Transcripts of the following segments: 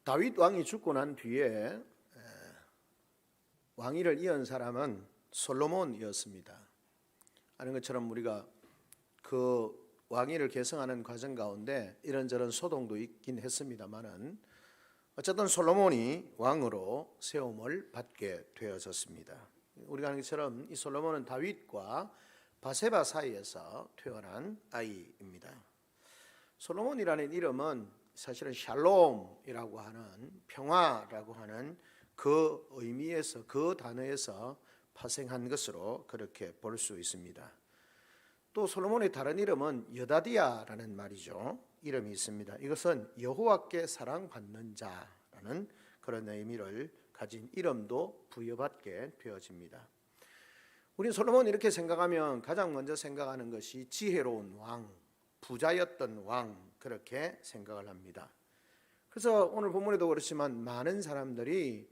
다윗 왕이 죽고 난 뒤에 왕위를 이은 사람은 솔로몬이었습니다. 아는 것처럼 우리가 그 왕위를 계승하는 과정 가운데 이런저런 소동도 있긴 했습니다만은 어쨌든 솔로몬이 왕으로 세움을 받게 되어졌습니다. 우리가 아는 것처럼 이 솔로몬은 다윗과 바세바 사이에서 태어난 아이입니다. 솔로몬이라는 이름은 사실은 샬롬이라고 하는 평화라고 하는 그 의미에서, 그 단어에서 파생한 것으로 그렇게 볼 수 있습니다. 또 솔로몬의 다른 이름은 여다디아라는 말이죠. 이름이 있습니다. 이것은 여호와께 사랑받는 자라는 그런 의미를 가진 이름도 부여받게 되어집니다. 우리 솔로몬 이렇게 생각하면 가장 먼저 생각하는 것이 지혜로운 왕, 부자였던 왕, 그렇게 생각을 합니다. 그래서 오늘 본문에도 그렇지만 많은 사람들이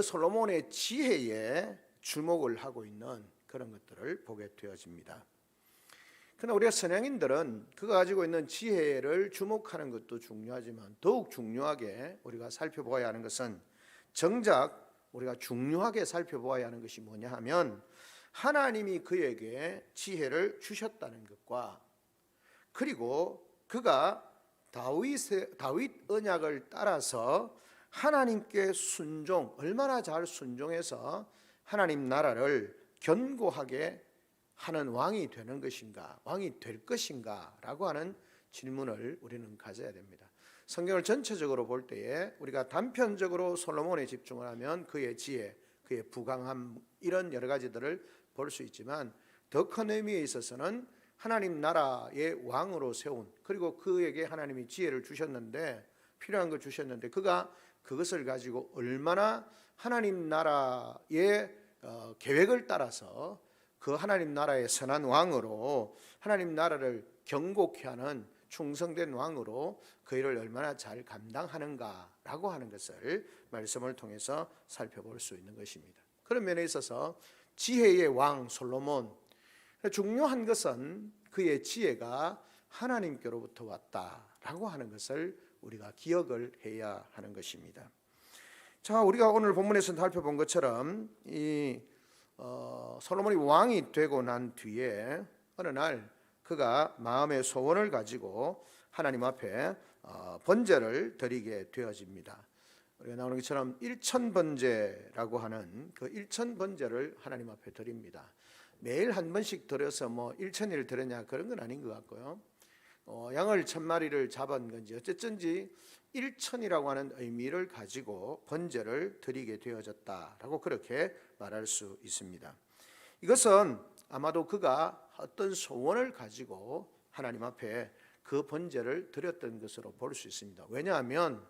솔로몬의 지혜에 주목을 하고 있는 그런 것들을 보게 되어집니다. 그러나 우리가 선양인들은 그가 가지고 있는 지혜를 주목하는 것도 중요하지만 더욱 중요하게 우리가 살펴보아야 하는 것은, 정작 우리가 중요하게 살펴보아야 하는 것이 뭐냐 하면, 하나님이 그에게 지혜를 주셨다는 것과, 그리고 그가 다윗 언약을 따라서 하나님께 순종, 얼마나 잘 순종해서 하나님 나라를 견고하게 하는 왕이 되는 것인가, 왕이 될 것인가 라고 하는 질문을 우리는 가져야 됩니다. 성경을 전체적으로 볼 때에 우리가 단편적으로 솔로몬에 집중을 하면 그의 지혜, 그의 부강함, 이런 여러 가지들을 볼 수 있지만, 더 큰 의미에 있어서는 하나님 나라의 왕으로 세운, 그리고 그에게 하나님이 지혜를 주셨는데, 필요한 걸 주셨는데 그가 그것을 가지고 얼마나 하나님 나라의 계획을 따라서 그 하나님 나라의 선한 왕으로, 하나님 나라를 경고케 하는 충성된 왕으로 그 일을 얼마나 잘 감당하는가라고 하는 것을 말씀을 통해서 살펴볼 수 있는 것입니다. 그런 면에 있어서 지혜의 왕 솔로몬, 중요한 것은 그의 지혜가 하나님께로부터 왔다라고 하는 것을 우리가 기억을 해야 하는 것입니다. 자, 우리가 오늘 본문에서 살펴본 것처럼 이 솔로몬이 왕이 되고 난 뒤에 어느 날 그가 마음의 소원을 가지고 하나님 앞에 번제를 드리게 되어집니다. 우리가 나오는 것처럼 일천번제라고 하는 그 일천번제를 하나님 앞에 드립니다. 매일 한 번씩 드려서 뭐 일천일을 드렸냐 그런 건 아닌 것 같고요. 양을 1000마리를 잡은 건지 어쨌든지 일천이라고 하는 의미를 가지고 번제를 드리게 되어졌다라고 그렇게 말할 수 있습니다. 이것은 아마도 그가 어떤 소원을 가지고 하나님 앞에 그 번제를 드렸던 것으로 볼 수 있습니다. 왜냐하면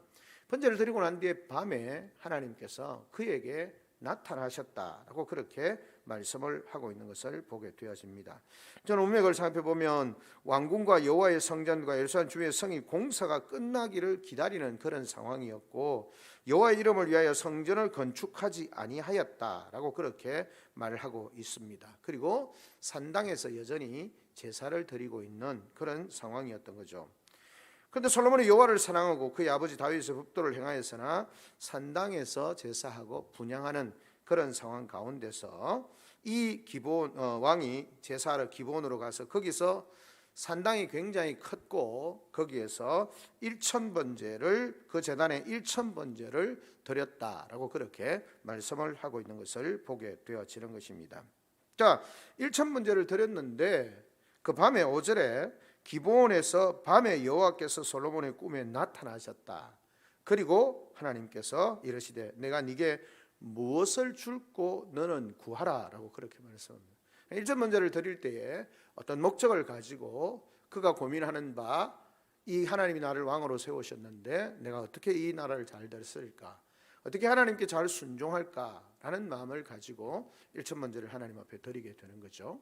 번제를 드리고 난 뒤에 밤에 하나님께서 그에게 나타나셨다라고 그렇게 말씀을 하고 있는 것을 보게 되어집니다. 저는 문맥을 살펴보면 왕궁과 여호와의 성전과 예루살렘 주의 성이 공사가 끝나기를 기다리는 그런 상황이었고, 여호와의 이름을 위하여 성전을 건축하지 아니하였다라고 그렇게 말을 하고 있습니다. 그리고 산당에서 여전히 제사를 드리고 있는 그런 상황이었던 거죠. 그런데 솔로몬이 여호와를 사랑하고 그의 아버지 다윗의 법도를 행하였으나 산당에서 제사하고 분향하는 그런 상황 가운데서 이 왕이 제사를 기본으로 가서 거기서 산당이 굉장히 컸고 거기에서 일천번제를, 그 제단에 일천번제를 드렸다라고 그렇게 말씀을 하고 있는 것을 보게 되어지는 것입니다. 자, 일천번제를 드렸는데 그 밤에 5절에 기브온에서 밤에 여호와께서 솔로몬의 꿈에 나타나셨다. 그리고 하나님께서 이르시되 내가 네게 무엇을 줄고 너는 구하라라고 그렇게 말씀합니다. 일천번제를 드릴 때에 어떤 목적을 가지고 그가 고민하는 바, 이 하나님이 나를 왕으로 세우셨는데 내가 어떻게 이 나라를 잘 됐을까, 어떻게 하나님께 잘 순종할까라는 마음을 가지고 일천번제를 하나님 앞에 드리게 되는 거죠.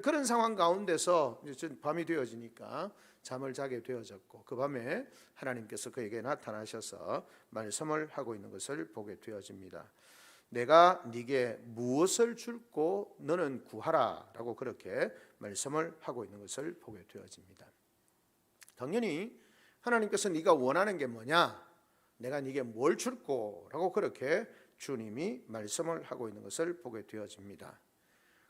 그런 상황 가운데서 밤이 되어지니까 잠을 자게 되어졌고, 그 밤에 하나님께서 그에게 나타나셔서 말씀을 하고 있는 것을 보게 되어집니다. 내가 네게 무엇을 줄고 너는 구하라 라고 그렇게 말씀을 하고 있는 것을 보게 되어집니다. 당연히 하나님께서 네가 원하는 게 뭐냐, 내가 네게 뭘 줄꼬라고 그렇게 주님이 말씀을 하고 있는 것을 보게 되어집니다.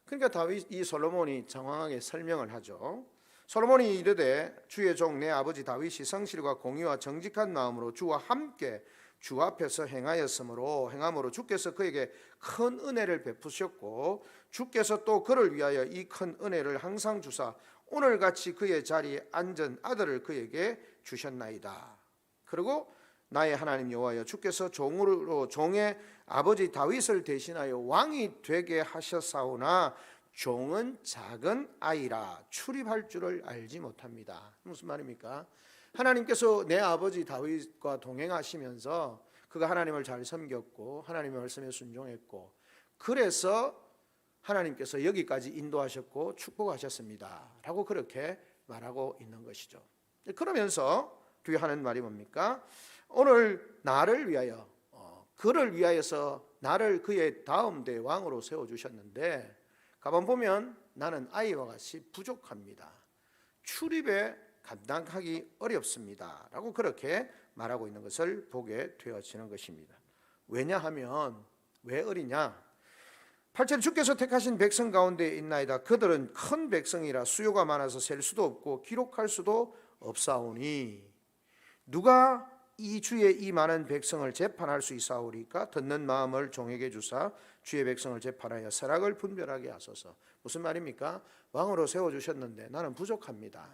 그러니까 이 솔로몬이 장황하게 설명을 하죠. 솔로몬이 이르되 주의 종 내 아버지 다윗이 성실과 공의와 정직한 마음으로 주와 함께 주 앞에서 행함으로 주께서 그에게 큰 은혜를 베푸셨고 주께서 또 그를 위하여 이 큰 은혜를 항상 주사 오늘같이 그의 자리에 앉은 아들을 그에게 주셨나이다. 그리고 나의 하나님 여호와여 주께서 종의 아버지 다윗을 대신하여 왕이 되게 하셨사오나 종은 작은 아이라 출입할 줄을 알지 못합니다. 무슨 말입니까? 하나님께서 내 아버지 다윗과 동행하시면서 그가 하나님을 잘 섬겼고 하나님의 말씀에 순종했고 그래서 하나님께서 여기까지 인도하셨고 축복하셨습니다 라고 그렇게 말하고 있는 것이죠. 그러면서 뒤에 하는 말이 뭡니까? 오늘 나를 위하여 그를 위하여서 나를 그의 다음 대 왕으로 세워주셨는데 가만 보면 나는 아이와 같이 부족합니다. 출입에 감당하기 어렵습니다 라고 그렇게 말하고 있는 것을 보게 되어지는 것입니다. 왜냐하면 왜 어리냐? 8절 주께서 택하신 백성 가운데 있나이다. 그들은 큰 백성이라 수요가 많아서 셀 수도 없고 기록할 수도 없사오니 누가 이 주의 이 많은 백성을 재판할 수 있사오리까? 듣는 마음을 종에게 주사 주의 백성을 재판하여 선악을 분별하게 하소서. 무슨 말입니까? 왕으로 세워주셨는데 나는 부족합니다.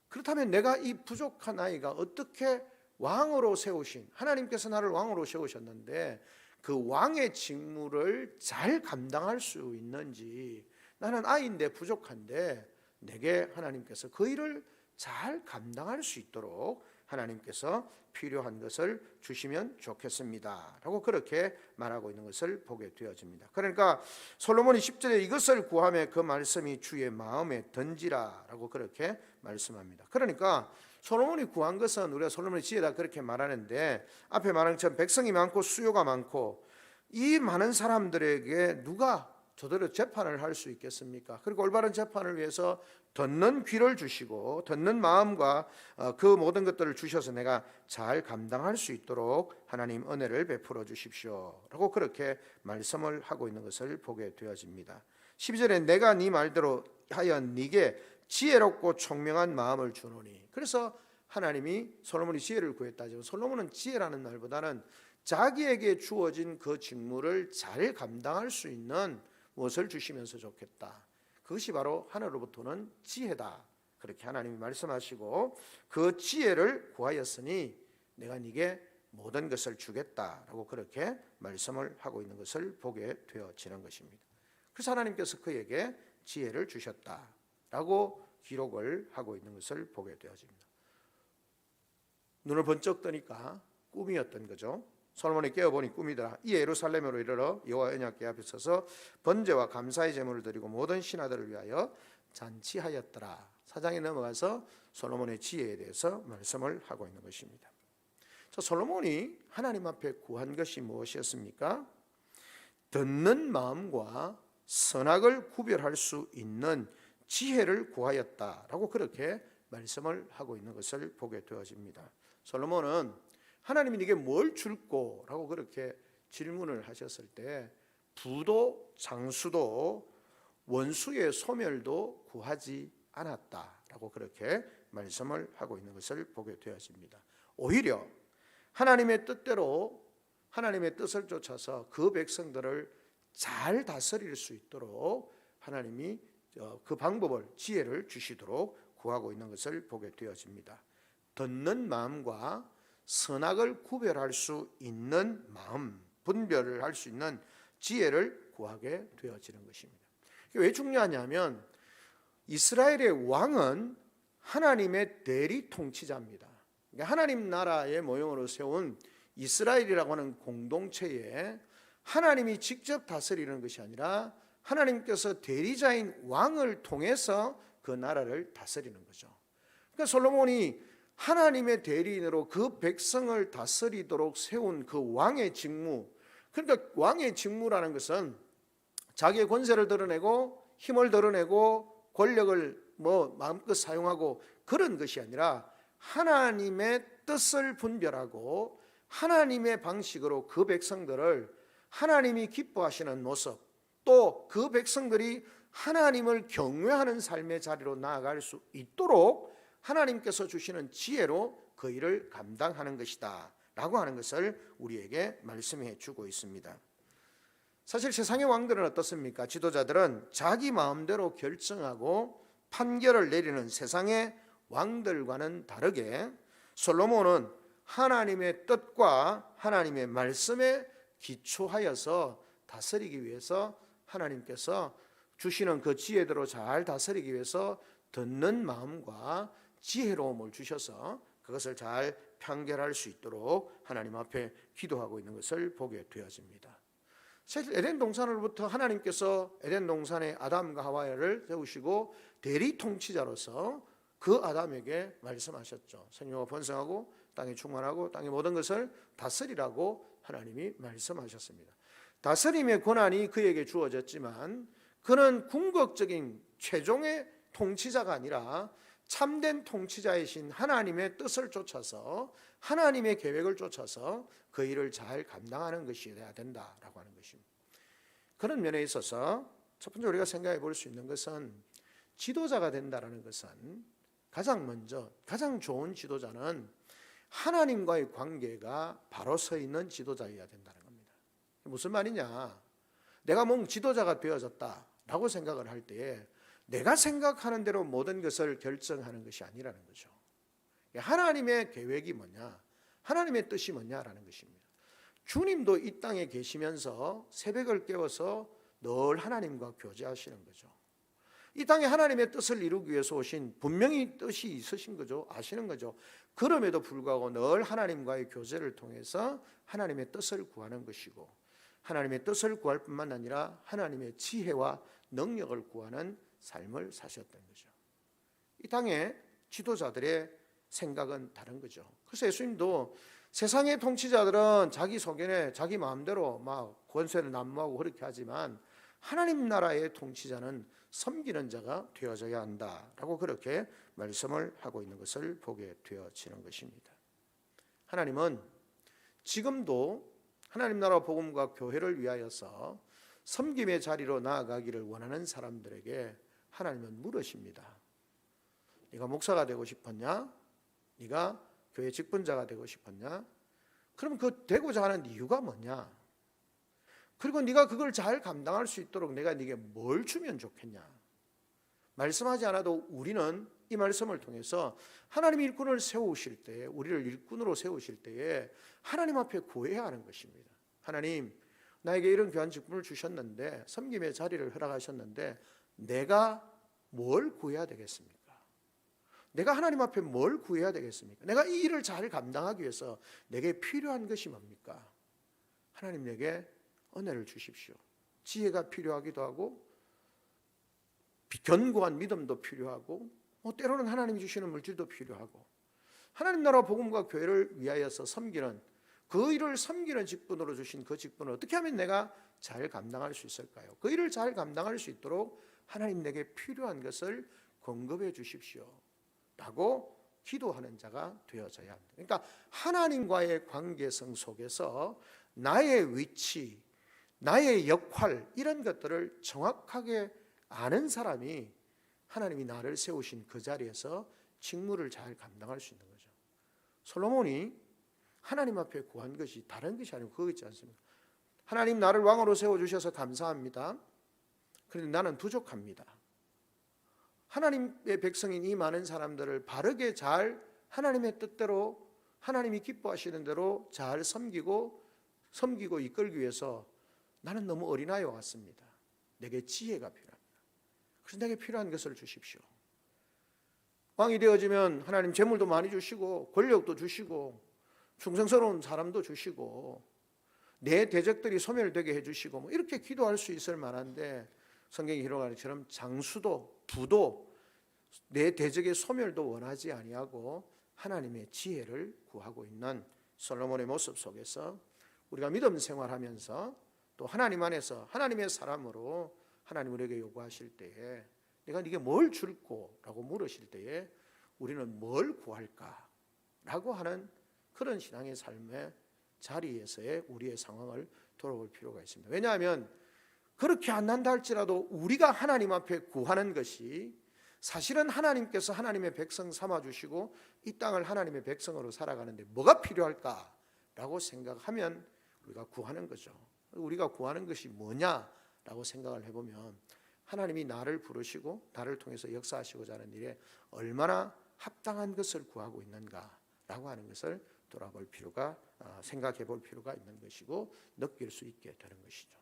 그렇다면 내가 이 부족한 아이가 어떻게 왕으로 세우신 하나님께서 나를 왕으로 세우셨는데 그 왕의 직무를 잘 감당할 수 있는지, 나는 아이인데 부족한데 내게 하나님께서 그 일을 잘 감당할 수 있도록 하나님께서 필요한 것을 주시면 좋겠습니다 라고 그렇게 말하고 있는 것을 보게 되어집니다. 그러니까 솔로몬이 10절에 이것을 구하며 그 말씀이 주의 마음에 던지라 라고 그렇게 말씀합니다. 그러니까 솔로몬이 구한 것은 우리가 솔로몬의 지혜다 그렇게 말하는데 앞에 말한 것처럼 백성이 많고 수요가 많고 이 많은 사람들에게 누가 저대로 재판을 할 수 있겠습니까? 그리고 올바른 재판을 위해서 듣는 귀를 주시고 듣는 마음과 그 모든 것들을 주셔서 내가 잘 감당할 수 있도록 하나님 은혜를 베풀어 주십시오 라고 그렇게 말씀을 하고 있는 것을 보게 되어집니다. 12절에 내가 네 말대로 하여 네게 지혜롭고 총명한 마음을 주노니, 그래서 하나님이 솔로몬이 지혜를 구했다죠. 솔로몬은 지혜라는 말보다는 자기에게 주어진 그 직무를 잘 감당할 수 있는 무엇을 주시면서 좋겠다. 그것이 바로 하늘로부터는 지혜다. 그렇게 하나님이 말씀하시고 그 지혜를 구하였으니 내가 네게 모든 것을 주겠다라고 그렇게 말씀을 하고 있는 것을 보게 되어지는 것입니다. 그래서 하나님께서 그에게 지혜를 주셨다라고 기록을 하고 있는 것을 보게 되어집니다. 눈을 번쩍 뜨니까 꿈이었던 거죠. 솔로몬이 깨어보니 꿈이더라. 이 예루살렘으로 이르러 여호와 언약궤 앞에 서서 번제와 감사의 제물을 드리고 모든 신하들을 위하여 잔치하였더라. 4장에 넘어가서 솔로몬의 지혜에 대해서 말씀을 하고 있는 것입니다. 솔로몬이 하나님 앞에 구한 것이 무엇이었습니까? 듣는 마음과 선악을 구별할 수 있는 지혜를 구하였다라고 그렇게 말씀을 하고 있는 것을 보게 되어집니다. 솔로몬은 하나님이 네게 뭘 줄꼬? 라고 그렇게 질문을 하셨을 때 부도 장수도 원수의 소멸도 구하지 않았다라고 그렇게 말씀을 하고 있는 것을 보게 되어집니다. 오히려 하나님의 뜻대로 하나님의 뜻을 쫓아서 그 백성들을 잘 다스릴 수 있도록 하나님이 그 방법을 지혜를 주시도록 구하고 있는 것을 보게 되어집니다. 듣는 마음과 선악을 구별할 수 있는 마음, 분별을 할 수 있는 지혜를 구하게 되어지는 것입니다. 왜 중요하냐면 이스라엘의 왕은 하나님의 대리 통치자입니다. 그러니까 하나님 나라의 모형으로 세운 이스라엘이라고 하는 공동체에 하나님이 직접 다스리는 것이 아니라 하나님께서 대리자인 왕을 통해서 그 나라를 다스리는 거죠. 그러니까 솔로몬이 하나님의 대리인으로 그 백성을 다스리도록 세운 그 왕의 직무, 그러니까 왕의 직무라는 것은 자기의 권세를 드러내고 힘을 드러내고 권력을 마음껏 사용하고 그런 것이 아니라 하나님의 뜻을 분별하고 하나님의 방식으로 그 백성들을 하나님이 기뻐하시는 모습, 또 그 백성들이 하나님을 경외하는 삶의 자리로 나아갈 수 있도록 하나님께서 주시는 지혜로 그 일을 감당하는 것이다 라고 하는 것을 우리에게 말씀해 주고 있습니다. 사실 세상의 왕들은 어떻습니까? 지도자들은 자기 마음대로 결정하고 판결을 내리는 세상의 왕들과는 다르게 솔로몬은 하나님의 뜻과 하나님의 말씀에 기초하여서 다스리기 위해서 하나님께서 주시는 그 지혜대로 잘 다스리기 위해서 듣는 마음과 지혜로움을 주셔서 그것을 잘 판결할 수 있도록 하나님 앞에 기도하고 있는 것을 보게 되어집니다. 사실 에덴 동산으로부터 하나님께서 에덴 동산에 아담과 하와를 세우시고 대리 통치자로서 그 아담에게 말씀하셨죠. 생육하고 번성하고 땅에 충만하고 땅의 모든 것을 다스리라고 하나님이 말씀하셨습니다. 다스림의 권한이 그에게 주어졌지만 그는 궁극적인 최종의 통치자가 아니라 참된 통치자이신 하나님의 뜻을 쫓아서 하나님의 계획을 쫓아서 그 일을 잘 감당하는 것이 되어야 된다라고 하는 것입니다. 그런 면에 있어서 첫 번째 우리가 생각해 볼 수 있는 것은 지도자가 된다라는 것은 가장 먼저 가장 좋은 지도자는 하나님과의 관계가 바로 서 있는 지도자여야 된다는 겁니다. 무슨 말이냐? 내가 뭔 지도자가 되어졌다라고 생각을 할 때에 내가 생각하는 대로 모든 것을 결정하는 것이 아니라는 거죠. 하나님의 계획이 뭐냐? 하나님의 뜻이 뭐냐라는 것입니다. 주님도 이 땅에 계시면서 새벽을 깨워서 늘 하나님과 교제하시는 거죠. 이 땅에 하나님의 뜻을 이루기 위해서 오신 분명히 뜻이 있으신 거죠. 아시는 거죠. 그럼에도 불구하고 늘 하나님과의 교제를 통해서 하나님의 뜻을 구하는 것이고 하나님의 뜻을 구할 뿐만 아니라 하나님의 지혜와 능력을 구하는 삶을 사셨던 거죠. 이 땅의 지도자들의 생각은 다른 거죠. 그래서 예수님도 세상의 통치자들은 자기 소견에 자기 마음대로 막 권세를 난무하고 그렇게 하지만 하나님 나라의 통치자는 섬기는 자가 되어져야 한다라고 그렇게 말씀을 하고 있는 것을 보게 되어지는 것입니다. 하나님은 지금도 하나님 나라 복음과 교회를 위하여서 섬김의 자리로 나아가기를 원하는 사람들에게 하나님은 물으십니다. 네가 목사가 되고 싶었냐? 네가 교회 직분자가 되고 싶었냐? 그럼 그 되고자 하는 이유가 뭐냐? 그리고 네가 그걸 잘 감당할 수 있도록 내가 네게 뭘 주면 좋겠냐? 말씀하지 않아도 우리는 이 말씀을 통해서 하나님 일꾼을 세우실 때에 우리를 일꾼으로 세우실 때에 하나님 앞에 구해야 하는 것입니다. 하나님, 나에게 이런 귀한 직분을 주셨는데 섬김의 자리를 허락하셨는데 내가 뭘 구해야 되겠습니까? 내가 하나님 앞에 뭘 구해야 되겠습니까? 내가 이 일을 잘 감당하기 위해서 내게 필요한 것이 뭡니까? 하나님 내게 은혜를 주십시오. 지혜가 필요하기도 하고 견고한 믿음도 필요하고 때로는 하나님이 주시는 물질도 필요하고 하나님 나라 복음과 교회를 위하여서 섬기는 그 일을 섬기는 직분으로 주신 그 직분을 어떻게 하면 내가 잘 감당할 수 있을까요? 그 일을 잘 감당할 수 있도록 하나님 내게 필요한 것을 공급해 주십시오 라고 기도하는 자가 되어져야 합니다. 그러니까 하나님과의 관계성 속에서 나의 위치, 나의 역할 이런 것들을 정확하게 아는 사람이 하나님이 나를 세우신 그 자리에서 직무를 잘 감당할 수 있는 거죠. 솔로몬이 하나님 앞에 구한 것이 다른 것이 아니고 그거 있지 않습니까? 하나님 나를 왕으로 세워주셔서 감사합니다. 그런데 나는 부족합니다. 하나님의 백성인 이 많은 사람들을 바르게 잘 하나님의 뜻대로 하나님이 기뻐하시는 대로 잘 섬기고 이끌기 위해서 나는 너무 어린아이와 같습니다. 내게 지혜가 필요합니다. 그래서 내게 필요한 것을 주십시오. 왕이 되어지면 하나님 재물도 많이 주시고 권력도 주시고 충성스러운 사람도 주시고 내 대적들이 소멸되게 해주시고 이렇게 기도할 수 있을 만한데 성경이 기록하는 것처럼 장수도 부도 내 대적의 소멸도 원하지 아니하고 하나님의 지혜를 구하고 있는 솔로몬의 모습 속에서 우리가 믿음 생활하면서 또 하나님 안에서 하나님의 사람으로 하나님 우리에게 요구하실 때에 내가 네게 뭘 줄꼬? 라고 물으실 때에 우리는 뭘 구할까? 라고 하는 그런 신앙의 삶에 자리에서의 우리의 상황을 돌아볼 필요가 있습니다. 왜냐하면 그렇게 안 난다 할지라도 우리가 하나님 앞에 구하는 것이 사실은 하나님께서 하나님의 백성 삼아주시고 이 땅을 하나님의 백성으로 살아가는데 뭐가 필요할까라고 생각하면 우리가 구하는 거죠. 우리가 구하는 것이 뭐냐라고 생각을 해보면 하나님이 나를 부르시고 나를 통해서 역사하시고자 하는 일에 얼마나 합당한 것을 구하고 있는가라고 하는 것을 돌아볼 필요가, 생각해 볼 필요가 있는 것이고 느낄 수 있게 되는 것이죠.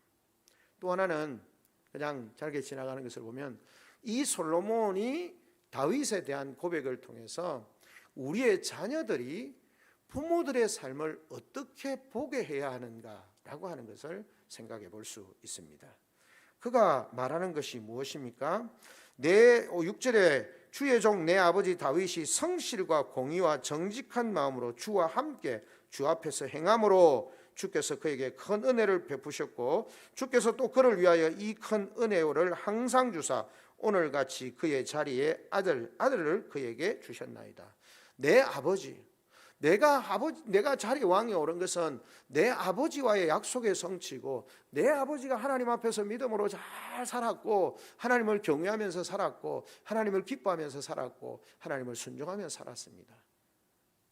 또 하나는 그냥 잘게 지나가는 것을 보면 이 솔로몬이 다윗에 대한 고백을 통해서 우리의 자녀들이 부모들의 삶을 어떻게 보게 해야 하는가라고 하는 것을 생각해 볼 수 있습니다. 그가 말하는 것이 무엇입니까? 6절에 주의 종 내 아버지 다윗이 성실과 공의와 정직한 마음으로 주와 함께 주 앞에서 행함으로 주께서 그에게 큰 은혜를 베푸셨고 주께서 또 그를 위하여 이 큰 은혜를 항상 주사 오늘같이 그의 자리에 아들을 그에게 주셨나이다. 내 아버지, 내가 자리 왕에 오른 것은 내 아버지와의 약속의 성취고 내 아버지가 하나님 앞에서 믿음으로 잘 살았고 하나님을 경외하면서 살았고 하나님을 기뻐하면서 살았고 하나님을 순종하면서 살았습니다.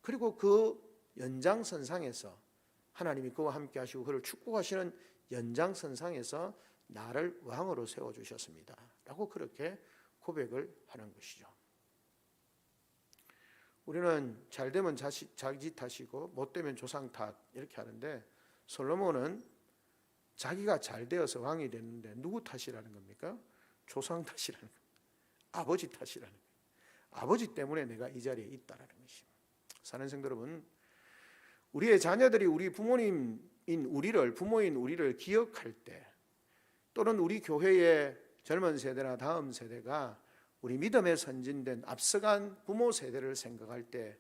그리고 그 연장선상에서 하나님이 그와 함께 하시고 그를 축복하시는 연장선상에서 나를 왕으로 세워주셨습니다 라고 그렇게 고백을 하는 것이죠. 우리는 잘되면 자기 탓이고 못되면 조상 탓 이렇게 하는데 솔로몬은 자기가 잘되어서 왕이 됐는데 누구 탓이라는 겁니까? 조상 탓이라는 겁니다. 아버지 탓이라는 거예요. 아버지 때문에 내가 이 자리에 있다라는 것입니다. 사는 성도 여러분, 우리의 자녀들이 우리 부모인 우리를 기억할 때 또는 우리 교회의 젊은 세대나 다음 세대가 우리 믿음에 선진된 앞서간 부모 세대를 생각할 때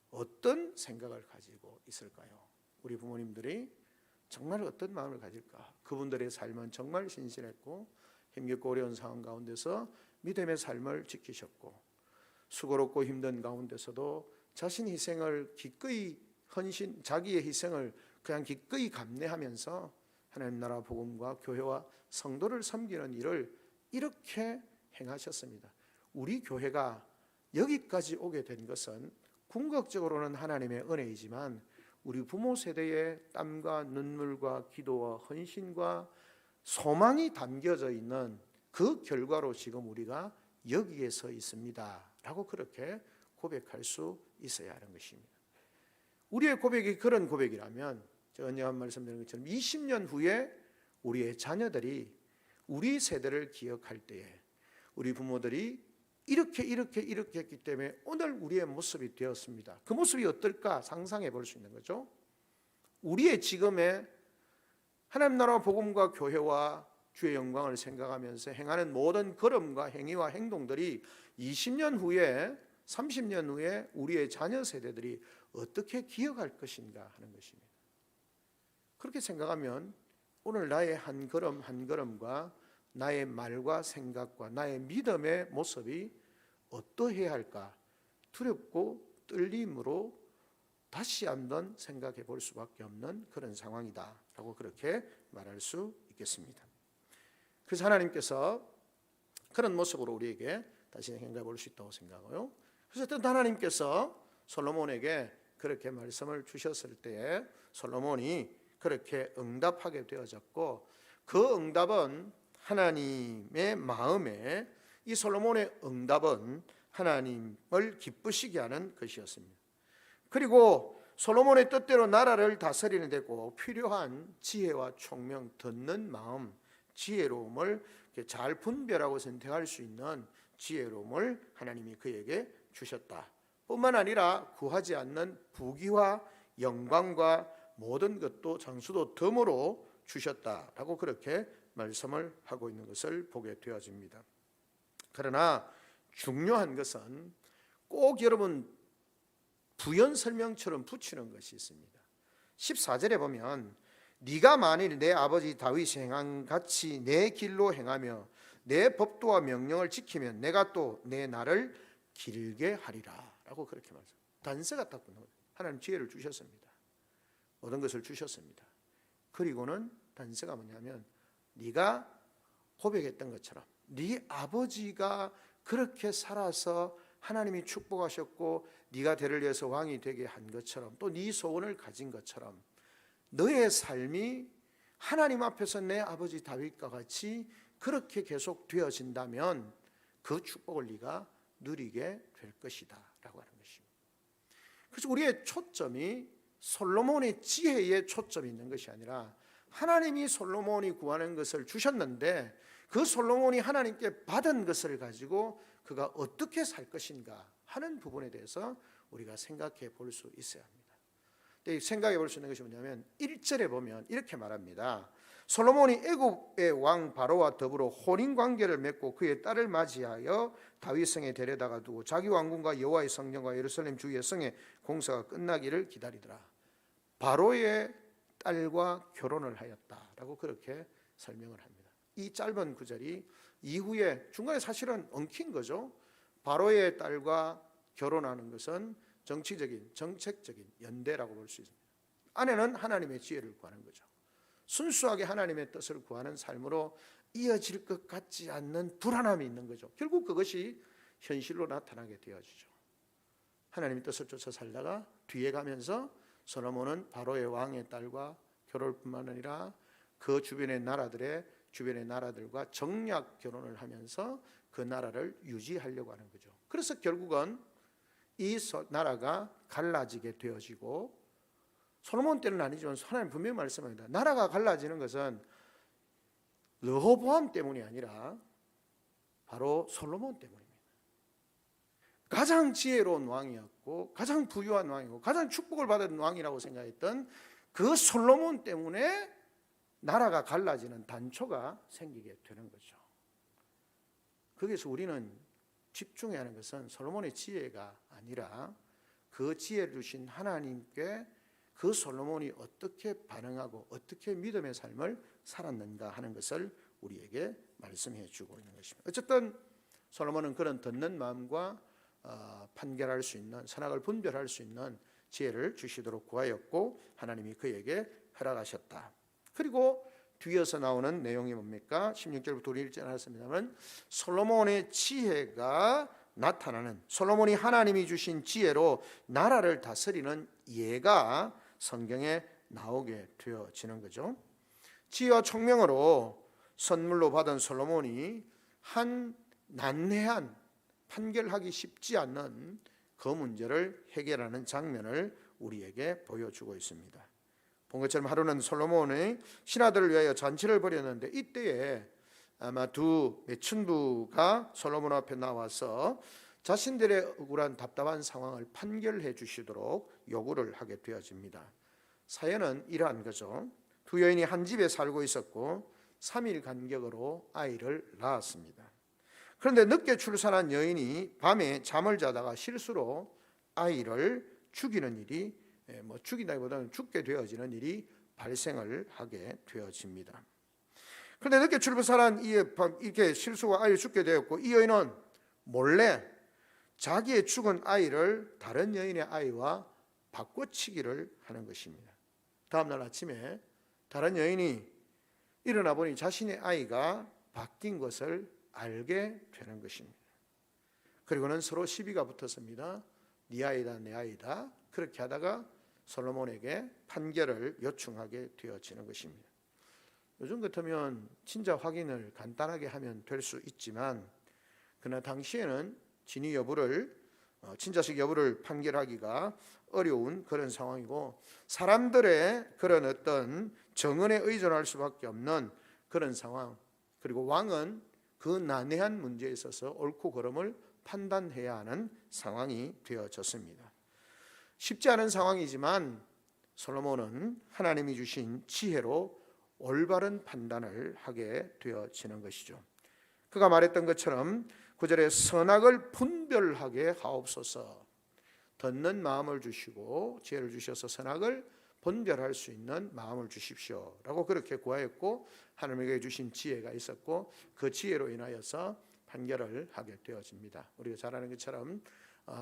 어떤 생각을 가지고 있을까요? 우리 부모님들이 정말 어떤 마음을 가질까? 그분들의 삶은 정말 신실했고 힘겹고 어려운 상황 가운데서 믿음의 삶을 지키셨고 수고롭고 힘든 가운데서도 자신 희생을 기꺼이 자기의 희생을 그냥 기꺼이 감내하면서 하나님 나라 복음과 교회와 성도를 섬기는 일을 이렇게 행하셨습니다. 우리 교회가 여기까지 오게 된 것은 궁극적으로는 하나님의 은혜이지만 우리 부모 세대의 땀과 눈물과 기도와 헌신과 소망이 담겨져 있는 그 결과로 지금 우리가 여기에 서 있습니다 라고 그렇게 고백할 수 있어야 하는 것입니다. 우리의 고백이 그런 고백이라면 제가 언젠가 말씀드린 것처럼 20년 후에 우리의 자녀들이 우리 세대를 기억할 때에 우리 부모들이 이렇게 했기 때문에 오늘 우리의 모습이 되었습니다. 그 모습이 어떨까 상상해 볼 수 있는 거죠. 우리의 지금의 하나님 나라 복음과 교회와 주의 영광을 생각하면서 행하는 모든 걸음과 행위와 행동들이 20년 후에 30년 후에 우리의 자녀 세대들이 어떻게 기억할 것인가 하는 것입니다. 그렇게 생각하면 오늘 나의 한 걸음 한 걸음과 나의 말과 생각과 나의 믿음의 모습이 어떠해야 할까 두렵고 떨림으로 다시 한번 생각해 볼 수밖에 없는 그런 상황이다 라고 그렇게 말할 수 있겠습니다. 그래서 하나님께서 그런 모습으로 우리에게 다시 생각해 볼 수 있다고 생각하고요. 그래서 또 하나님께서 솔로몬에게 그렇게 말씀을 주셨을 때에 솔로몬이 그렇게 응답하게 되어졌고 그 응답은 하나님의 마음에 이 솔로몬의 응답은 하나님을 기쁘시게 하는 것이었습니다. 그리고 솔로몬의 뜻대로 나라를 다스리는 데 꼭 필요한 지혜와 총명, 듣는 마음, 지혜로움을 잘 분별하고 선택할 수 있는 지혜로움을 하나님이 그에게 주셨다. 뿐만 아니라 구하지 않는 부귀와 영광과 모든 것도 장수도 덤으로 주셨다라고 그렇게 말씀을 하고 있는 것을 보게 되어집니다. 그러나 중요한 것은 꼭 여러분 부연 설명처럼 붙이는 것이 있습니다. 14절에 보면 네가 만일 내 아버지 다윗이 행한 같이 내 길로 행하며 내 법도와 명령을 지키면 내가 또 내 날을 길게 하리라 라고 그렇게 말합니다. 단서가 딱 붙는 거예요. 하나님 지혜를 주셨습니다. 모든 것을 주셨습니다. 그리고는 단서가 뭐냐면 네가 고백했던 것처럼 네 아버지가 그렇게 살아서 하나님이 축복하셨고 네가 대를 이어서 왕이 되게 한 것처럼 또 네 소원을 가진 것처럼 너의 삶이 하나님 앞에서 내 아버지 다윗과 같이 그렇게 계속 되어진다면 그 축복을 네가 누리게 될 것이다 라고 하는 것입니다. 그래서 우리의 초점이 솔로몬의 지혜에 초점이 있는 것이 아니라 하나님이 솔로몬이 구하는 것을 주셨는데 그 솔로몬이 하나님께 받은 것을 가지고 그가 어떻게 살 것인가 하는 부분에 대해서 우리가 생각해 볼 수 있어야 합니다. 생각해 볼 수 있는 것이 뭐냐면 1절에 보면 이렇게 말합니다. 솔로몬이 애굽의 왕 바로와 더불어 혼인 관계를 맺고 그의 딸을 맞이하여 다윗 성에 데려다가 두고 자기 왕궁과 여호와의 성전과 예루살렘 주의 성의 공사가 끝나기를 기다리더라. 바로의 딸과 결혼을 하였다라고 그렇게 설명을 합니다. 이 짧은 구절이 이후에 중간에 사실은 엉킨 거죠. 바로의 딸과 결혼하는 것은 정치적인 정책적인 연대라고 볼 수 있습니다. 아내는 하나님의 지혜를 구하는 거죠. 순수하게 하나님의 뜻을 구하는 삶으로 이어질 것 같지 않는 불안함이 있는 거죠. 결국 그것이 현실로 나타나게 되어지죠. 하나님의 뜻을 쫓아 살다가 뒤에 가면서 솔로몬은 바로의 왕의 딸과 결혼뿐만 아니라 그 주변의 나라들과 정략 결혼을 하면서 그 나라를 유지하려고 하는 거죠. 그래서 결국은 이 나라가 갈라지게 되어지고 솔로몬 때는 아니지만 하나님 분명히 말씀합니다. 나라가 갈라지는 것은 르호보암 때문이 아니라 바로 솔로몬 때문입니다. 가장 지혜로운 왕이었고 가장 부유한 왕이고 가장 축복을 받은 왕이라고 생각했던 그 솔로몬 때문에 나라가 갈라지는 단초가 생기게 되는 거죠. 거기서 우리는 집중해야 하는 것은 솔로몬의 지혜가 아니라 그 지혜를 주신 하나님께 그 솔로몬이 어떻게 반응하고 어떻게 믿음의 삶을 살았는가 하는 것을 우리에게 말씀해 주고 있는 것입니다. 어쨌든 솔로몬은 그런 듣는 마음과 판결할 수 있는 선악을 분별할 수 있는 지혜를 주시도록 구하였고 하나님이 그에게 허락하셨다. 그리고 뒤에서 나오는 내용이 뭡니까? 16절부터 우리 읽지 않았습니다만 솔로몬의 지혜가 나타나는 솔로몬이 하나님이 주신 지혜로 나라를 다스리는 예가 성경에 나오게 되어지는 거죠. 지혜와 총명으로 선물로 받은 솔로몬이 한 난해한 판결하기 쉽지 않는 그 문제를 해결하는 장면을 우리에게 보여주고 있습니다. 본 것처럼 하루는 솔로몬의 신하들을 위하여 잔치를 벌였는데 이때에 아마 두 매춘부가 솔로몬 앞에 나와서 자신들의 억울한 답답한 상황을 판결해 주시도록 요구를 하게 되어집니다. 사연은 이러한 거죠. 두 여인이 한 집에 살고 있었고 3일 간격으로 아이를 낳았습니다. 그런데 늦게 출산한 여인이 밤에 잠을 자다가 실수로 아이를 죽이는 일이 죽인다기보다는 죽게 되어지는 일이 발생을 하게 되어집니다. 그런데 늦게 출산한 이렇게 실수가 아이를 죽게 되었고 이 여인은 몰래 자기의 죽은 아이를 다른 여인의 아이와 바꿔치기를 하는 것입니다. 다음날 아침에 다른 여인이 일어나 보니 자신의 아이가 바뀐 것을 알게 되는 것입니다. 그리고는 서로 시비가 붙었습니다. 네 아이다 내 아이다. 그렇게 하다가 솔로몬에게 판결을 요청하게 되어지는 것입니다. 요즘 같으면 친자 확인을 간단하게 하면 될 수 있지만 그러나 당시에는 진위 여부를 친자식 여부를 판결하기가 어려운 그런 상황이고 사람들의 그런 어떤 정언에 의존할 수밖에 없는 그런 상황, 그리고 왕은 그 난해한 문제에 있어서 옳고 그름을 판단해야 하는 상황이 되어졌습니다. 쉽지 않은 상황이지만 솔로몬은 하나님이 주신 지혜로 올바른 판단을 하게 되어지는 것이죠. 그가 말했던 것처럼 9절에 선악을 분별하게 하옵소서. 듣는 마음을 주시고 지혜를 주셔서 선악을 분별할 수 있는 마음을 주십시오 라고 그렇게 구하였고 하나님에게 주신 지혜가 있었고 그 지혜로 인하여서 판결을 하게 되어집니다. 우리가 잘 아는 것처럼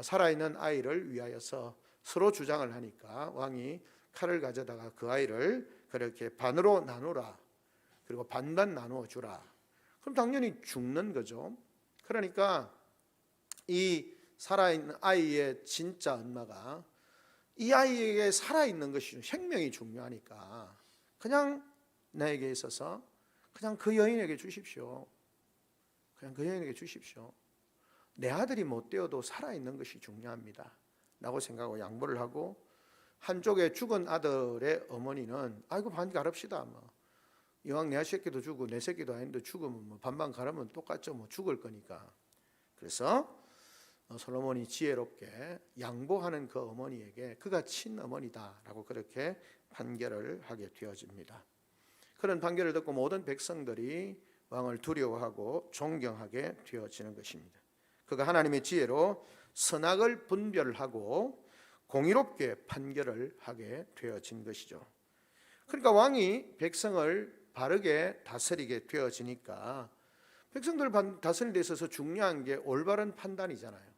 살아있는 아이를 위하여서 서로 주장을 하니까 왕이 칼을 가져다가 그 아이를 그렇게 반으로 나누라. 그리고 반반 나누어 주라. 그럼 당연히 죽는 거죠. 그러니까 이 살아있는 아이의 진짜 엄마가 이 아이에게 살아있는 것이 생명이 중요하니까 그냥 나에게 있어서 그냥 그 여인에게 주십시오. 그냥 그 여인에게 주십시오. 내 아들이 못 되어도 살아있는 것이 중요합니다 라고 생각하고 양보를 하고, 한쪽에 죽은 아들의 어머니는 아이고 반 가릅시다, 뭐 이왕 내 새끼도 죽고 내 새끼도 아닌데 죽으면 뭐 반반 가르면 똑같죠, 뭐 죽을 거니까. 그래서 솔로몬이 지혜롭게 양보하는 그 어머니에게 그가 친어머니다라고 그렇게 판결을 하게 되어집니다. 그런 판결을 듣고 모든 백성들이 왕을 두려워하고 존경하게 되어지는 것입니다. 그가 하나님의 지혜로 선악을 분별하고 공의롭게 판결을 하게 되어진 것이죠. 그러니까 왕이 백성을 바르게 다스리게 되어지니까, 백성들 다스리는 데 있어서 중요한 게 올바른 판단이잖아요.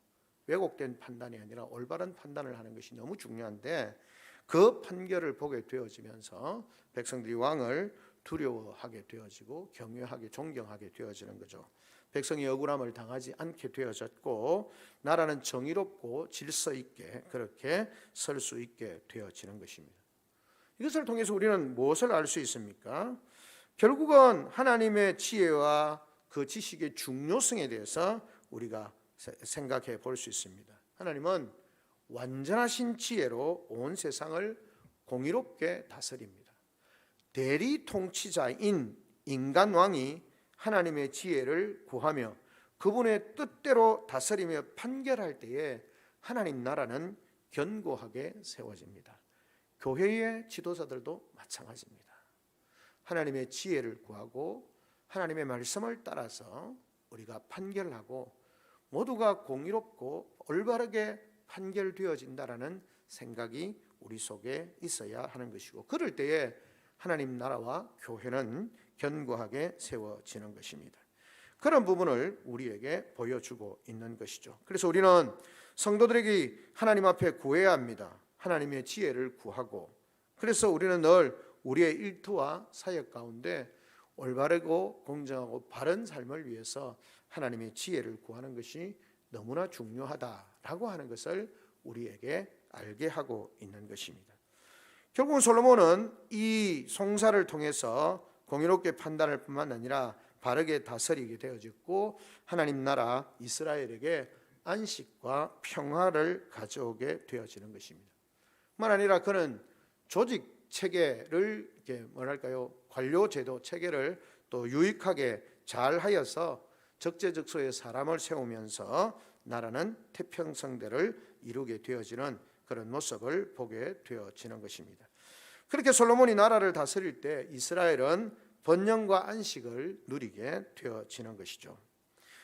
왜곡된 판단이 아니라 올바른 판단을 하는 것이 너무 중요한데, 그 판결을 보게 되어지면서 백성들이 왕을 두려워하게 되어지고 경외하게 존경하게 되어지는 거죠. 백성이 억울함을 당하지 않게 되어졌고 나라는 정의롭고 질서 있게 그렇게 설 수 있게 되어지는 것입니다. 이것을 통해서 우리는 무엇을 알 수 있습니까? 결국은 하나님의 지혜와 그 지식의 중요성에 대해서 우리가 생각해 볼 수 있습니다. 하나님은 완전하신 지혜로 온 세상을 공의롭게 다스립니다. 대리 통치자인 인간 왕이 하나님의 지혜를 구하며 그분의 뜻대로 다스리며 판결할 때에 하나님 나라는 견고하게 세워집니다. 교회의 지도자들도 마찬가지입니다. 하나님의 지혜를 구하고 하나님의 말씀을 따라서 우리가 판결하고 모두가 공의롭고 올바르게 판결되어진다라는 생각이 우리 속에 있어야 하는 것이고, 그럴 때에 하나님 나라와 교회는 견고하게 세워지는 것입니다. 그런 부분을 우리에게 보여주고 있는 것이죠. 그래서 우리는 성도들에게 하나님 앞에 구해야 합니다. 하나님의 지혜를 구하고, 그래서 우리는 늘 우리의 일터와 사역 가운데 올바르고 공정하고 바른 삶을 위해서 하나님의 지혜를 구하는 것이 너무나 중요하다라고 하는 것을 우리에게 알게 하고 있는 것입니다. 결국은 솔로몬은 이 송사를 통해서 공의롭게 판단할 뿐만 아니라 바르게 다스리게 되어졌고 하나님 나라 이스라엘에게 안식과 평화를 가져오게 되어지는 것입니다. 뿐만 아니라 그는 조직 체계를 이렇게 뭐랄까요, 관료 제도 체계를 또 유익하게 잘 하여서 적재적소에 사람을 세우면서 나라는 태평성대를 이루게 되어지는 그런 모습을 보게 되어지는 것입니다. 그렇게 솔로몬이 나라를 다스릴 때 이스라엘은 번영과 안식을 누리게 되어지는 것이죠.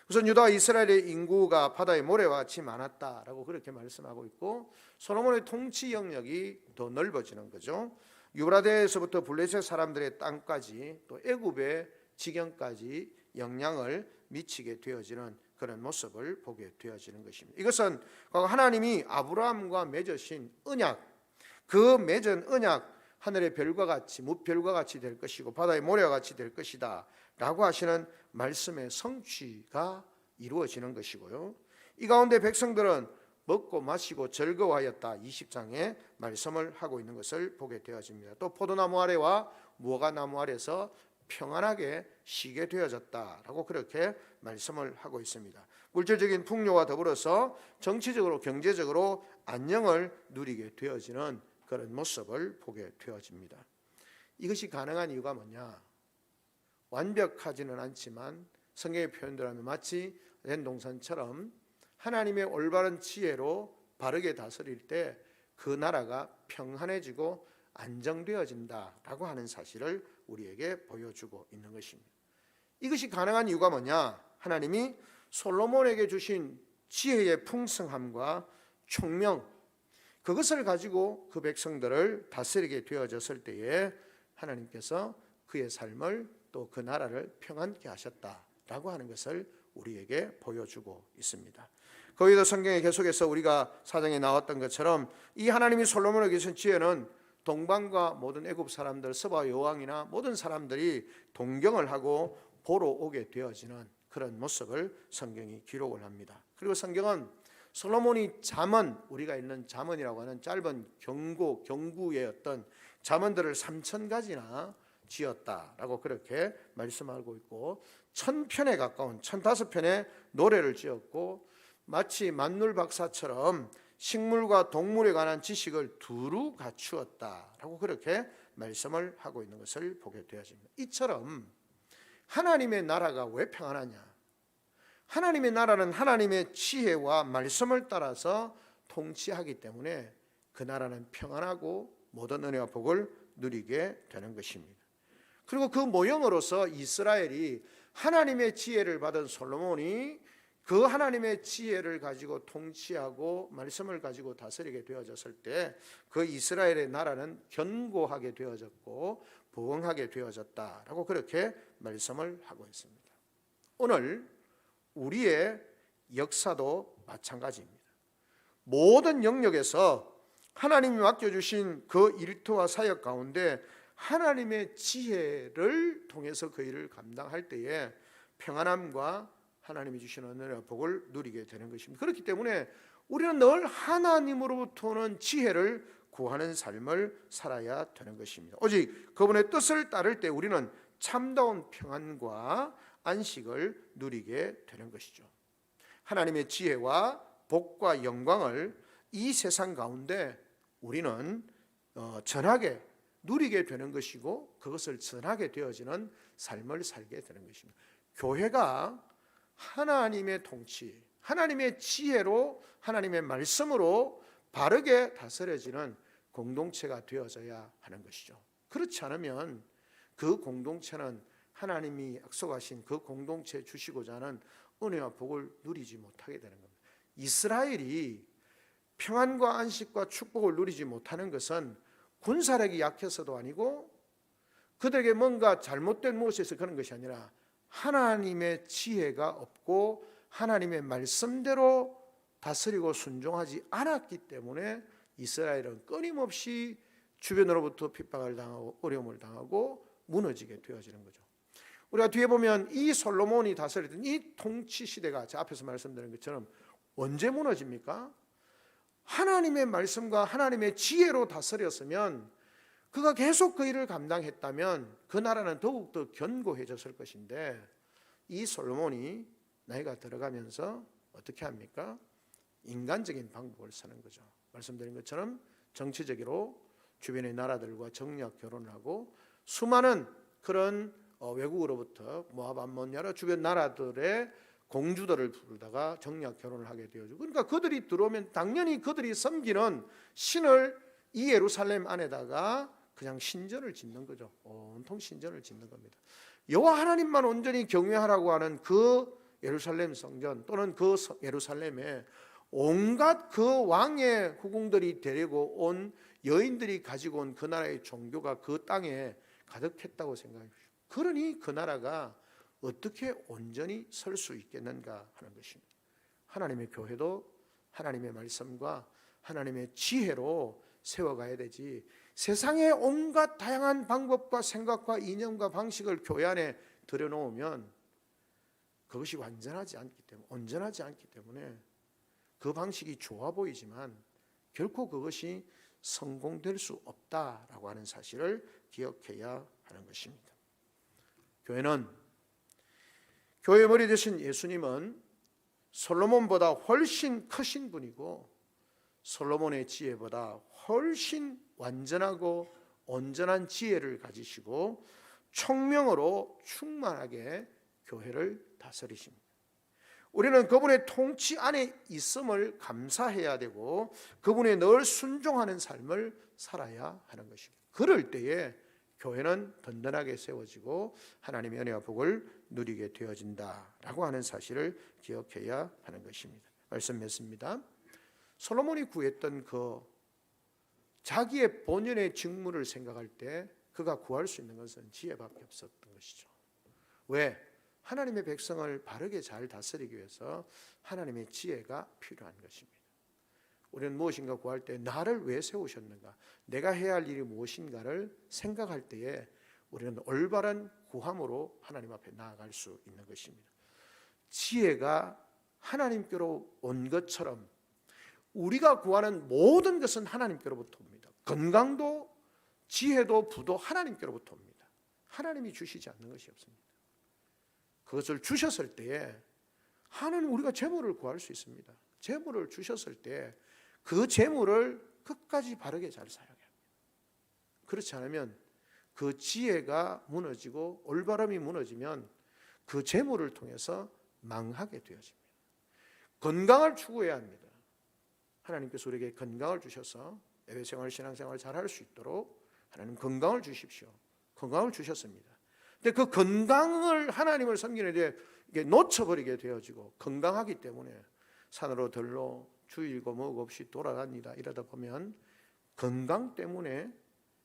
우선 유다와 이스라엘의 인구가 바다의 모래와 같이 많았다라고 그렇게 말씀하고 있고, 솔로몬의 통치 영역이 더 넓어지는 거죠. 유브라데에서부터 블레셋 사람들의 땅까지 또 애굽의 지경까지 영향을 미치게 되어지는 그런 모습을 보게 되어지는 것입니다. 이것은 하나님이 아브라함과 맺으신 언약, 그 맺은 언약, 하늘의 별과 같이 무별과 같이 될 것이고 바다의 모래와 같이 될 것이다 라고 하시는 말씀의 성취가 이루어지는 것이고요. 이 가운데 백성들은 먹고 마시고 즐거워하였다 20장에 말씀을 하고 있는 것을 보게 되어집니다. 또 포도나무 아래와 무화과나무 아래서 평안하게 쉬게 되어졌다라고 그렇게 말씀을 하고 있습니다. 물질적인 풍요와 더불어서 정치적으로 경제적으로 안녕을 누리게 되어지는 그런 모습을 보게 되어집니다. 이것이 가능한 이유가 뭐냐? 완벽하지는 않지만 성경의 표현대로 하면 마치 된 동산처럼 하나님의 올바른 지혜로 바르게 다스릴 때 그 나라가 평안해지고 안정되어진다라고 하는 사실을 우리에게 보여주고 있는 것입니다. 이것이 가능한 이유가 뭐냐? 하나님이 솔로몬에게 주신 지혜의 풍성함과 총명, 그것을 가지고 그 백성들을 다스리게 되어졌을 때에 하나님께서 그의 삶을 또 그 나라를 평안케 하셨다라고 하는 것을 우리에게 보여주고 있습니다. 거기도 성경에 계속해서 우리가 사정에 나왔던 것처럼 이 하나님이 솔로몬에게 주신 지혜는 동방과 모든 애굽 사람들, 서바 여왕이나 모든 사람들이 동경을 하고 보러 오게 되어지는 그런 모습을 성경이 기록을 합니다. 그리고 성경은 솔로몬이 잠언, 우리가 읽는 잠언이라고 하는 짧은 경구의 어떤 잠언들을 3,000가지나 지었다라고 그렇게 말씀하고 있고, 1,000편에 가까운 1,005편의 노래를 지었고, 마치 만눌 박사처럼 식물과 동물에 관한 지식을 두루 갖추었다라고 그렇게 말씀을 하고 있는 것을 보게 되어집니다. 이처럼 하나님의 나라가 왜 평안하냐? 하나님의 나라는 하나님의 지혜와 말씀을 따라서 통치하기 때문에 그 나라는 평안하고 모든 은혜와 복을 누리게 되는 것입니다. 그리고 그 모형으로서 이스라엘이 하나님의 지혜를 받은 솔로몬이 그 하나님의 지혜를 가지고 통치하고 말씀을 가지고 다스리게 되어졌을 때 그 이스라엘의 나라는 견고하게 되어졌고 부흥하게 되어졌다라고 그렇게 말씀을 하고 있습니다. 오늘 우리의 역사도 마찬가지입니다. 모든 영역에서 하나님이 맡겨주신 그 일터와 사역 가운데 하나님의 지혜를 통해서 그 일을 감당할 때에 평안함과 하나님이 주시는 은혜와 복을 누리게 되는 것입니다. 그렇기 때문에 우리는 늘 하나님으로부터는 지혜를 구하는 삶을 살아야 되는 것입니다. 오직 그분의 뜻을 따를 때 우리는 참다운 평안과 안식을 누리게 되는 것이죠. 하나님의 지혜와 복과 영광을 이 세상 가운데 우리는 전하게 누리게 되는 것이고, 그것을 전하게 되어지는 삶을 살게 되는 것입니다. 교회가 하나님의 통치, 하나님의 지혜로, 하나님의 말씀으로 바르게 다스려지는 공동체가 되어져야 하는 것이죠. 그렇지 않으면 그 공동체는 하나님이 약속하신 그 공동체에 주시고자 하는 은혜와 복을 누리지 못하게 되는 겁니다. 이스라엘이 평안과 안식과 축복을 누리지 못하는 것은 군사력이 약해서도 아니고 그들에게 뭔가 잘못된 무엇에 있어서 그런 것이 아니라 하나님의 지혜가 없고 하나님의 말씀대로 다스리고 순종하지 않았기 때문에 이스라엘은 끊임없이 주변으로부터 핍박을 당하고 어려움을 당하고 무너지게 되어지는 거죠. 우리가 뒤에 보면 이 솔로몬이 다스리던 이 통치 시대가 제 앞에서 말씀드린 것처럼 언제 무너집니까? 하나님의 말씀과 하나님의 지혜로 다스렸으면, 그가 계속 그 일을 감당했다면 그 나라는 더욱더 견고해졌을 것인데, 이 솔로몬이 나이가 들어가면서 어떻게 합니까? 인간적인 방법을 쓰는 거죠. 말씀드린 것처럼 정치적으로 주변의 나라들과 정략 결혼을 하고 수많은 그런 외국으로부터 모압, 암몬 여러 주변 나라들의 공주들을 부르다가 정략 결혼을 하게 되어지고, 그러니까 그들이 들어오면 당연히 그들이 섬기는 신을 이 예루살렘 안에다가 그냥 신전을 짓는 거죠. 온통 신전을 짓는 겁니다. 여호와 하나님만 온전히 경외하라고 하는 그 예루살렘 성전, 또는 그 예루살렘에 온갖 그 왕의 후궁들이 데리고 온 여인들이 가지고 온 그 나라의 종교가 그 땅에 가득했다고 생각해 주십시오. 그러니 그 나라가 어떻게 온전히 설 수 있겠는가 하는 것입니다. 하나님의 교회도 하나님의 말씀과 하나님의 지혜로 세워가야 되지, 세상의 온갖 다양한 방법과 생각과 이념과 방식을 교회 안에 들여놓으면 그것이 온전하지 않기 때문에 그 방식이 좋아 보이지만 결코 그것이 성공될 수 없다라고 하는 사실을 기억해야 하는 것입니다. 교회 머리 되신 예수님은 솔로몬보다 훨씬 크신 분이고, 솔로몬의 지혜보다 훨씬 완전하고 온전한 지혜를 가지시고 총명으로 충만하게 교회를 다스리십니다. 우리는 그분의 통치 안에 있음을 감사해야 되고 그분에 늘 순종하는 삶을 살아야 하는 것입니다. 그럴 때에 교회는 든든하게 세워지고 하나님의 은혜와 복을 누리게 되어진다라고 하는 사실을 기억해야 하는 것입니다. 말씀 맺습니다. 솔로몬이 구했던 그 자기의 본연의 직무를 생각할 때 그가 구할 수 있는 것은 지혜밖에 없었던 것이죠. 왜? 하나님의 백성을 바르게 잘 다스리기 위해서 하나님의 지혜가 필요한 것입니다. 우리는 무엇인가 구할 때 나를 왜 세우셨는가, 내가 해야 할 일이 무엇인가를 생각할 때에 우리는 올바른 구함으로 하나님 앞에 나아갈 수 있는 것입니다. 지혜가 하나님께로 온 것처럼 우리가 구하는 모든 것은 하나님께로부터 옵니다. 건강도 지혜도 부도 하나님께로부터 옵니다. 하나님이 주시지 않는 것이 없습니다. 그것을 주셨을 때에 하나님, 우리가 재물을 구할 수 있습니다. 재물을 주셨을 때 그 재물을 끝까지 바르게 잘 사용해야 합니다. 그렇지 않으면 그 지혜가 무너지고 올바름이 무너지면 그 재물을 통해서 망하게 되어집니다. 건강을 추구해야 합니다. 하나님께서 우리에게 건강을 주셔서 예배생활, 신앙생활 잘할 수 있도록 하나님 건강을 주십시오. 건강을 주셨습니다. 근데 그 건강을 하나님을 섬기는데 이게 놓쳐버리게 되어지고, 건강하기 때문에 산으로 들로 주일 거목 없이 돌아다니다 이러다 보면 건강 때문에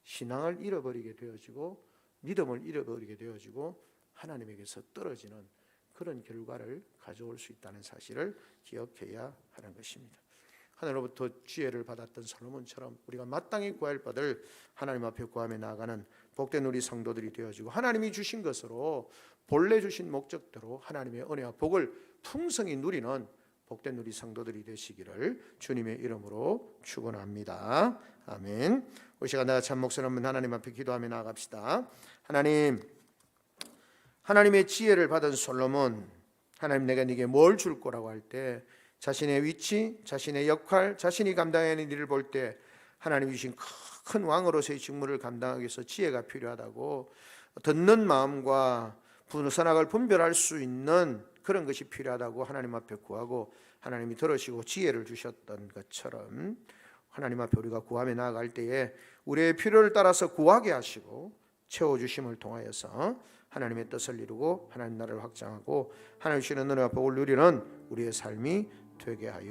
신앙을 잃어버리게 되어지고 믿음을 잃어버리게 되어지고 하나님에게서 떨어지는 그런 결과를 가져올 수 있다는 사실을 기억해야 하는 것입니다. 하늘로부터 지혜를 받았던 솔로몬처럼 우리가 마땅히 구할 바들 하나님 앞에 구하며 나아가는 복된 우리 성도들이 되어지고, 하나님이 주신 것으로 본래 주신 목적대로 하나님의 은혜와 복을 풍성히 누리는 복된 우리 성도들이 되시기를 주님의 이름으로 축원합니다. 아멘. 우리 시간 다 참 목소리 한번 하나님 앞에 기도하며 나아갑시다. 하나님의 지혜를 받은 솔로몬, 하나님 내가 네게 뭘 줄 거라고 할 때 자신의 위치, 자신의 역할, 자신이 감당해야 하는 일을 볼 때 하나님이 주신 큰 왕으로서의 직무를 감당하기 위해서 지혜가 필요하다고, 듣는 마음과 선악을 분별할 수 있는 그런 것이 필요하다고 하나님 앞에 구하고 하나님이 들으시고 지혜를 주셨던 것처럼 하나님 앞에 우리가 구하며 나아갈 때에 우리의 필요를 따라서 구하게 하시고 채워주심을 통하여서 하나님의 뜻을 이루고 하나님 나라를 확장하고 하나님 주시는 은혜와 복을 누리는 우리의 삶이 되게 하여